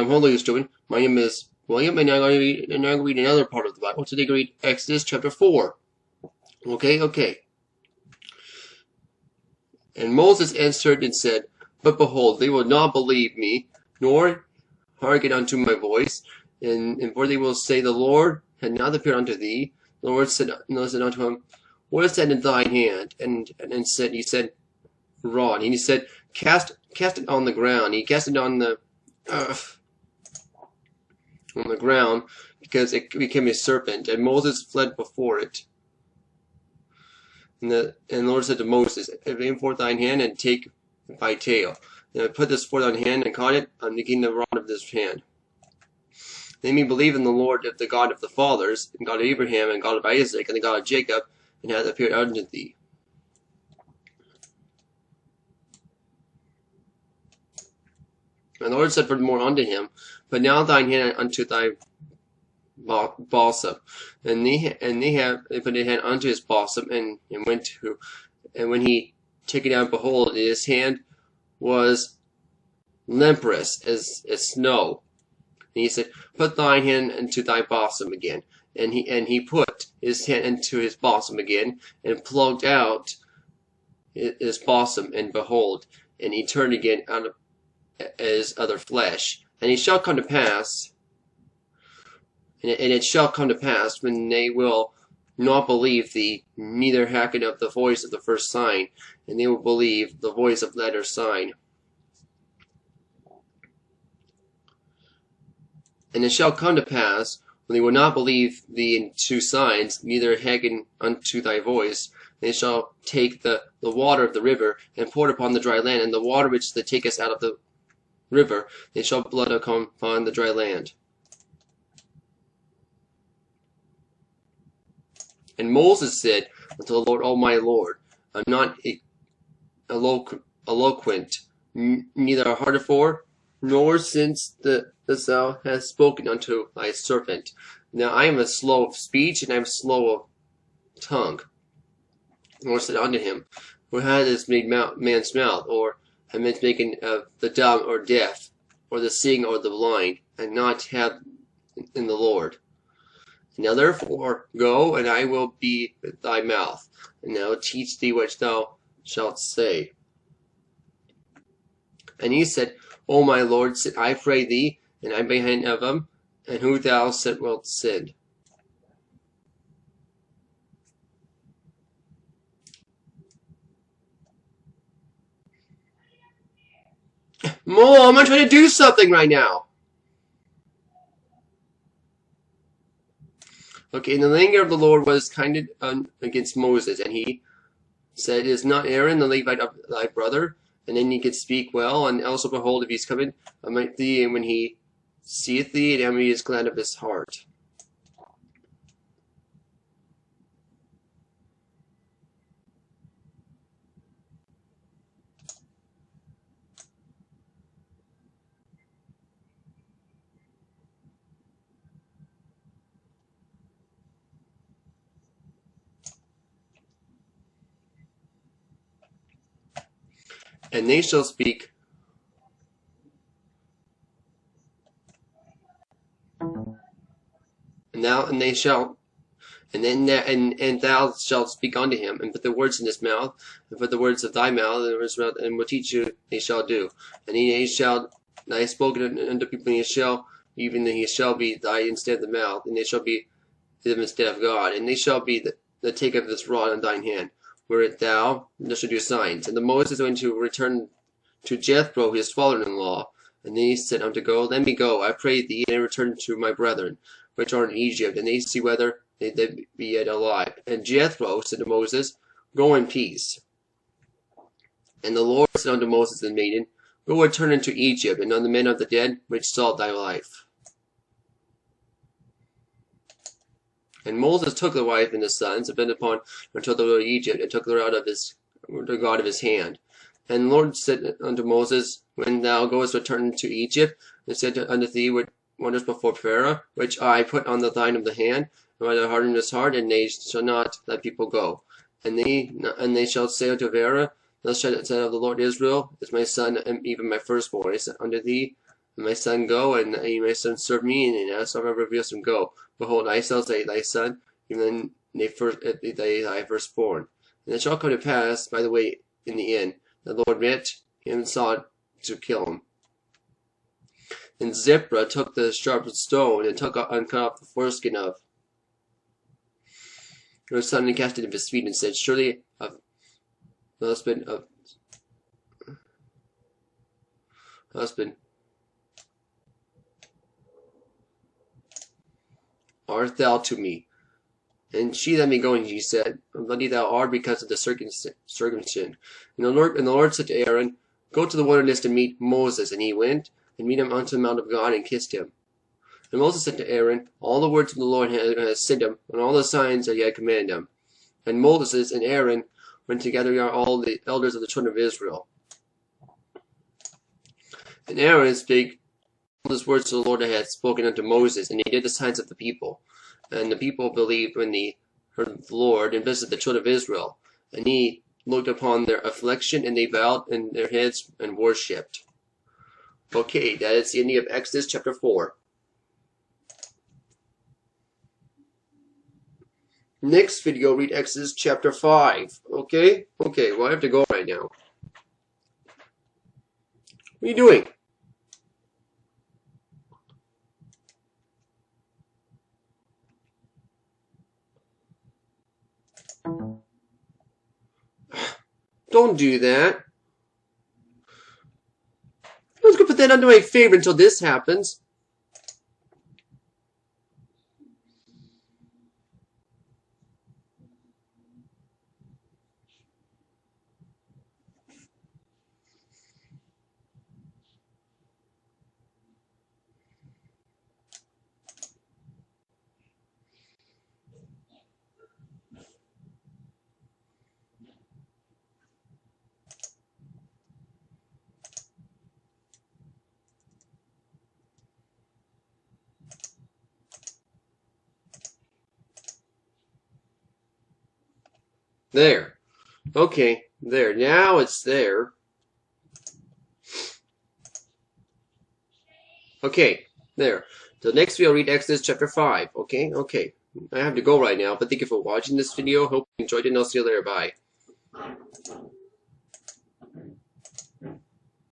I'm Holy Student. My name is William, and I'm going to read another part of the Bible. Today, I'm going to read Exodus chapter 4. Okay. And Moses answered and said, But behold, they will not believe me, nor hearken unto my voice. And for they will say, The Lord had not appeared unto thee. The Lord said unto him, What is that in thine hand? And he said, Rod. And he said, Cast it on the ground. He cast it on the ground, because it became a serpent, and Moses fled before it. And the Lord said to Moses, Aim forth thine hand, and take thy tail. And I put this forth thine hand, and caught it, and became the rod of this hand. They may believe in the Lord, the God of the fathers, and God of Abraham, and God of Isaac, and the God of Jacob, and hath appeared unto thee. And the Lord said furthermore unto him, Put now thine hand unto thy bosom. And they put his hand unto his bosom, and when he took it out, behold, his hand was leprous as snow. And he said, Put thine hand into thy bosom again. And he put his hand into his bosom again, and plucked out his bosom, and behold, and he turned again out of as other flesh. And it shall come to pass, and it shall come to pass, when they will not believe thee, neither hearken of the voice of the first sign, and they will believe the voice of the latter sign. And it shall come to pass, when they will not believe thee in two signs, neither hearken unto thy voice, they shall take the water of the river, and pour it upon the dry land, and the water which thou takest out of the river, they shall blood upon the dry land. And Moses said unto the Lord, O my Lord, I'm not eloquent, neither heretofore, nor since thou hast spoken unto thy servant. Now I am a slow of speech, and I am slow of tongue. The Lord said unto him, Who hath made man's mouth, or have meant making of the dumb or deaf, or the seeing or the blind, and not have in the Lord? Now therefore go, and I will be with thy mouth, and I will teach thee what thou shalt say. And he said, O my Lord, sit I pray thee, and I behind of him, and who thou wilt send. Mom, I'm trying to do something right now. Okay, and the anger of the Lord was kindled against Moses, and he said, Is not Aaron the Levite of thy brother? And then he could speak well, and also behold, if he is coming among thee, and when he seeth thee, and he is glad of his heart. And they shall speak. And thou shalt speak unto him, and put the words in his mouth, and put the words of thy mouth in his mouth, and will teach you they shall do. And he shall thy spoken unto people, and he shall be thy instead of the mouth, and they shall be them instead of God, and they shall be the take of this rod in thine hand, whereat thou shalt do signs. And the Moses went to return to Jethro his father-in-law, and they said unto go, Let me go, I pray thee, and return to my brethren, which are in Egypt, and they see whether they be yet alive. And Jethro said to Moses, Go in peace. And the Lord said unto Moses and maiden, Go return into Egypt, and on the men of the dead which sought thy life. And Moses took the wife and his sons, and bent upon until the Lord of Egypt, and took her out of the God of his hand. And the Lord said unto Moses, When thou goest return to Egypt, and said unto thee what wonders before Pharaoh, which I put on the thine of the hand, and by the heart in his heart, and they shall not let people go. And they shall say unto Pharaoh, Thus said of the Lord Israel, is my son, and even my firstborn. I said unto thee, And my son, go, and my son serve me, and I shall reveal him, go. Behold, I shall say thy son, even thy firstborn. And it shall come to pass, by the way, in the end, the Lord met him and sought to kill him. And Zipporah took the sharp stone and cut off the foreskin of her son and cast it at his feet, and said, surely the husband art thou to me. And she let me go, and she said, bloody thou art because of the circumcision. And the Lord said to Aaron, go to the wilderness to meet Moses. And he went and meet him unto the mount of God, and kissed him. And Moses said to Aaron, all the words of the Lord has sent him, and all the signs that he had commanded him. And Moses and Aaron went together, all the elders of the children of Israel. And Aaron spake all those words to the Lord that had spoken unto Moses, and he did the signs of the people. And the people believed when they heard the Lord, and visited the children of Israel. And he looked upon their affliction, and they bowed in their heads and worshipped. Okay, that is the ending of Exodus chapter 4. Next video, read Exodus chapter 5. Okay? Okay, well, I have to go right now. What are you doing? Don't do that. I was going to put that under my favorite until this happens. There. Okay, there. Now it's there. Okay, there. So next we'll read Exodus chapter 5. Okay, okay. I have to go right now, but thank you for watching this video. Hope you enjoyed it, and I'll see you later. Bye.